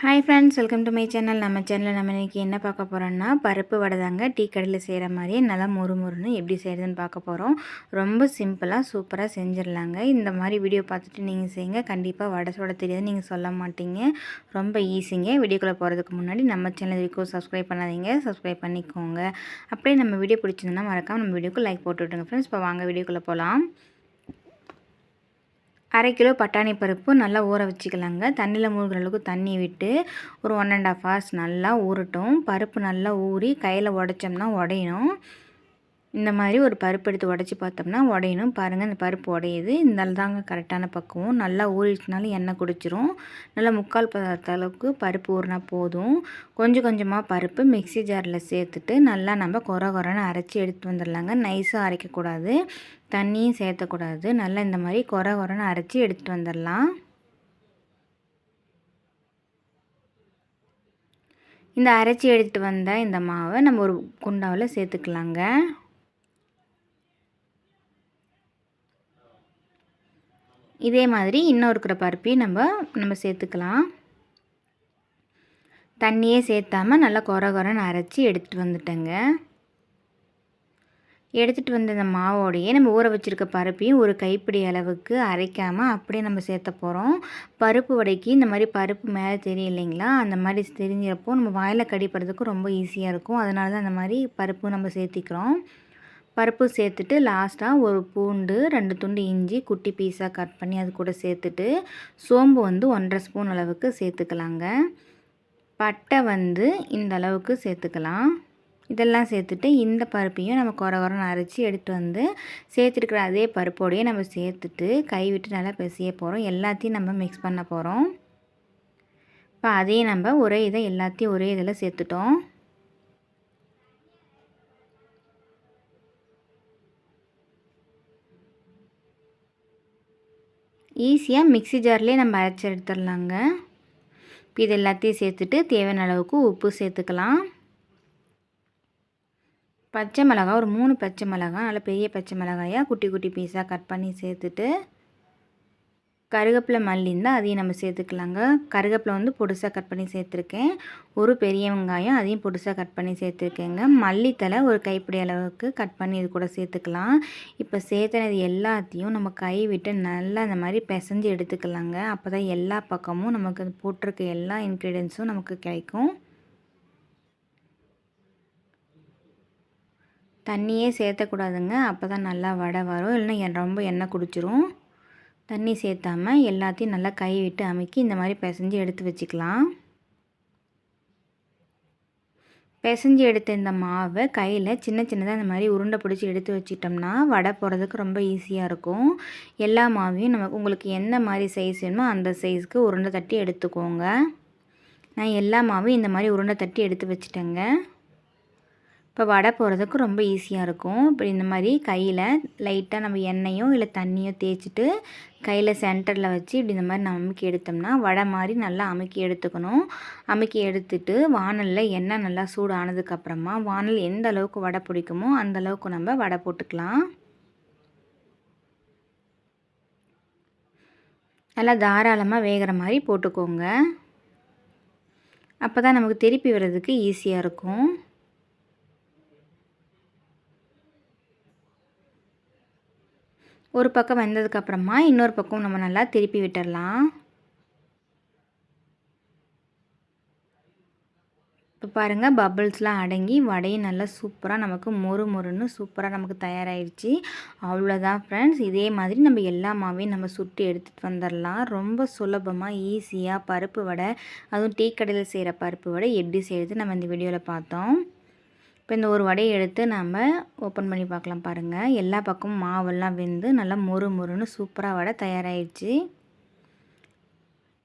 Hi friends, welcome to my channel. நம்ம சேனலில் நம்ம இன்றைக்கி என்ன பார்க்க போகிறோன்னா, பருப்பு வடை தாங்க. டீ கடையில் செய்கிற மாதிரியே நல்லா மொறுன்னு எப்படி செய்கிறதுன்னு பார்க்க போகிறோம். ரொம்ப சிம்பிளாக சூப்பராக செஞ்சிடலாங்க. இந்த மாதிரி வீடியோ பார்த்துட்டு நீங்கள் செய்யுங்க. கண்டிப்பாக வடை சுட தெரியாது நீங்கள் சொல்ல மாட்டீங்க. ரொம்ப ஈஸிங்க. வீடியோக்குள்ளே போகிறதுக்கு முன்னாடி நம்ம சேனல் வரைக்கும் சப்ஸ்கிரைப் பண்ணாதீங்க, சப்ஸ்கிரைப் பண்ணிக்கோங்க. அப்படியே நம்ம வீடியோ பிடிச்சிருந்தோன்னா மறக்காமல் நம்ம வீடியோக்கு லைக் போட்டு விட்டுருங்க ஃப்ரெண்ட்ஸ். இப்போ வாங்க வீடியோக்குள்ளே போகலாம். 1/2 கிலோ பட்டாணி பருப்பு நல்லா ஊற வச்சுக்கலாங்க. தண்ணியில் மூழ்கிற அளவுக்கு தண்ணி விட்டு ஒரு 1 1/2 ஹவர்ஸ் நல்லா ஊறட்டும். பருப்பு நல்லா ஊறி கையில் உடைச்சோம்னா உடையணும். இந்த மாதிரி ஒரு பருப்பு எடுத்து உடச்சி பார்த்தோம்னா உடையணும். பாருங்கள், இந்த பருப்பு உடையுது. இந்த தாங்க கரெக்டான பக்குவம். நல்லா ஊறிச்சுனாலும் எண்ணெய் குடிச்சிரும். நல்லா 3/4 பதத்த அளவுக்கு பருப்பு ஊறினா போதும். கொஞ்சம் கொஞ்சமாக பருப்பு மிக்ஸி ஜாரில் சேர்த்துட்டு நல்லா நம்ம கொரன்னு அரைச்சி எடுத்து வந்துடலாங்க. நைஸாக அரைக்கக்கூடாது, தண்ணியும் சேர்த்தக்கூடாது. நல்லா இந்த மாதிரி கொரன்னு அரைச்சி எடுத்துகிட்டு வந்துடலாம். இந்த அரைச்சி எடுத்துகிட்டு வந்த இந்த மாவை நம்ம ஒரு குண்டாவில் சேர்த்துக்கலாங்க. இதே மாதிரி இன்னும் இருக்கிற பருப்பையும் நம்ம சேர்த்துக்கலாம். தண்ணியே சேர்த்தாமல் நல்லா கொரன்னு அரைச்சி எடுத்துகிட்டு வந்துட்டேங்க. எடுத்துகிட்டு வந்த இந்த மாவோடையே நம்ம ஊற வச்சுருக்க பருப்பையும் ஒரு கைப்பிடி அளவுக்கு அரைக்காமல் அப்படியே நம்ம சேர்த்த போகிறோம். பருப்பு வடைக்கு இந்த மாதிரி பருப்பு மேலே தெரியும் இல்லைங்களா, அந்த மாதிரி தெரிஞ்சப்போ நம்ம வாயில் கடிப்படுறதுக்கு ரொம்ப ஈஸியாக இருக்கும். அதனால தான் அந்த மாதிரி பருப்பு நம்ம சேர்த்திக்கிறோம். பருப்பு சேர்த்துட்டு லாஸ்ட்டாக ஒரு பூண்டு, 2 துண்டு இஞ்சி குட்டி பீஸாக கட் பண்ணி அது கூட சேர்த்துட்டு, சோம்பு 1.5 ஸ்பூன் அளவுக்கு சேர்த்துக்கலாங்க. பட்டை இந்த அளவுக்கு சேர்த்துக்கலாம். இதெல்லாம் சேர்த்துட்டு இந்த பருப்பையும் நம்ம கொரன்னு அரைச்சி எடுத்துகிட்டு சேர்த்துருக்கிற அதே பருப்போடையே நம்ம சேர்த்துட்டு கைவிட்டு நல்லா பிசைய போகிறோம். எல்லாத்தையும் நம்ம மிக்ஸ் பண்ண போகிறோம். இப்போ அதையும் நம்ம எல்லாத்தையும் ஒரே இதில் சேர்த்துட்டோம். ஈஸியாக மிக்ஸி ஜார்லேயே நம்ம அரைச்சி எடுத்துடலாங்க. இப்போ இது எல்லாத்தையும் சேர்த்துட்டு தேவையான அளவுக்கு உப்பு சேர்த்துக்கலாம். பச்சை மிளகாய் ஒரு 3 பச்சை மிளகாய், நல்லா பெரிய பச்சை மிளகாயாக குட்டி குட்டி பீஸாக கட் பண்ணி சேர்த்துட்டு, கருவேப்பிலை மல்லி இருந்தால் அதையும் நம்ம சேர்த்துக்கலாங்க. கருவேப்பிலை பொடுசாக கட் பண்ணி சேர்த்துருக்கேன். ஒரு பெரிய வெங்காயம் அதையும் பொடுசாக கட் பண்ணி சேர்த்துருக்கேங்க. மல்லித்தலை ஒரு கைப்பிடி அளவுக்கு கட் பண்ணி இது கூட சேர்த்துக்கலாம். இப்போ சேர்த்துனது எல்லாத்தையும் நம்ம கை விட்டு நல்லா இந்த மாதிரி பிசைஞ்சு எடுத்துக்கலாங்க. அப்போ தான் எல்லா பக்கமும் நமக்கு போட்டிருக்க எல்லா இன்க்ரீடியன்ஸும் நமக்கு கிடைக்கும். தண்ணியே சேர்த்தக்கூடாதுங்க, அப்போ தான் நல்லா வடை வரும். இல்லைன்னா ரொம்ப எண்ணெய் குடிச்சிரும். தண்ணி சேர்த்தாமல் எல்லாத்தையும் நல்லா கை விட்டு அமுக்கி இந்த மாதிரி பிசைஞ்சு எடுத்து வச்சுக்கலாம். பிசைஞ்சு எடுத்த இந்த மாவை கையில் சின்ன சின்னதாக இந்த மாதிரி உருண்டை பிடிச்சி எடுத்து வச்சிட்டோம்னா வடை போடுறதுக்கு ரொம்ப ஈஸியாக இருக்கும். எல்லா மாவையும் உங்களுக்கு எந்த மாதிரி சைஸ் வேணுமோ அந்த சைஸ்க்கு உருண்டை தட்டி எடுத்துக்கோங்க. நான் எல்லா மாவையும் இந்த மாதிரி உருண்டை தட்டி எடுத்து வச்சுட்டேங்க. இப்போ வடை போடுறதுக்கு ரொம்ப ஈஸியாக இருக்கும். இப்படி இந்த மாதிரி கையில் லைட்டாக நம்ம எண்ணெயோ இல்லை தண்ணியோ தேய்ச்சிட்டு கையில் சென்டரில் வச்சு இப்படி இந்த மாதிரி நம்ம அமுக்கி எடுத்தோம்னா வடை மாதிரி நல்லா அமுக்கி எடுத்துக்கணும். அமுக்கி எடுத்துட்டு வானலில் எண்ணெய் நல்லா சூடு ஆனதுக்கப்புறமா வானல் எந்த அளவுக்கு வடை பிடிக்குமோ அந்த அளவுக்கு நம்ம வடை போட்டுக்கலாம். நல்லா தாராளமாக வேகிற மாதிரி போட்டுக்கோங்க. அப்போ தான் நமக்கு திருப்பி வர்றதுக்கு ஈஸியாக இருக்கும். ஒரு பக்கம் வெந்ததுக்கப்புறமா இன்னொரு பக்கம் நம்ம நல்லா திருப்பி விட்டுடலாம். இப்போ பாருங்கள், பபிள்ஸ்லாம் அடங்கி வடையும் நல்லா சூப்பராக நமக்கு மொறுன்னு சூப்பராக நமக்கு தயாராகிடுச்சு. அவ்வளோதான் ஃப்ரெண்ட்ஸ். இதே மாதிரி நம்ம எல்லா மாவையும் நம்ம சுட்டு எடுத்துகிட்டு வந்துடலாம். ரொம்ப சுலபமாக ஈஸியாக பருப்பு வடை, அதுவும் டீ கடையில் செய்கிற பருப்பு வடை எப்படி செய்கிறது நம்ம இந்த வீடியோவில் பார்த்தோம். இப்போ இந்த ஒரு வடையை எடுத்து நம்ம ஓப்பன் பண்ணி பார்க்கலாம். பாருங்கள், எல்லா பக்கமும் மாவெல்லாம் வெந்து நல்லா மொறுன்னு சூப்பராக வடை தயாராகிடுச்சு.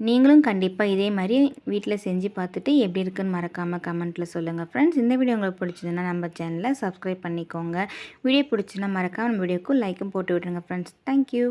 நீங்களும் கண்டிப்பாக இதே மாதிரி வீட்டில் செஞ்சு பார்த்துட்டு எப்படி இருக்குன்னு மறக்காமல் கமெண்ட்டில் சொல்லுங்கள் ஃப்ரெண்ட்ஸ். இந்த வீடியோ உங்களுக்கு பிடிச்சதுன்னா நம்ம சேனலை சப்ஸ்கிரைப் பண்ணிக்கோங்க. வீடியோ பிடிச்சுன்னா மறக்காமல் வீடியோக்கு லைக்கும் போட்டு விட்ருங்க ஃப்ரெண்ட்ஸ். தேங்க்யூ.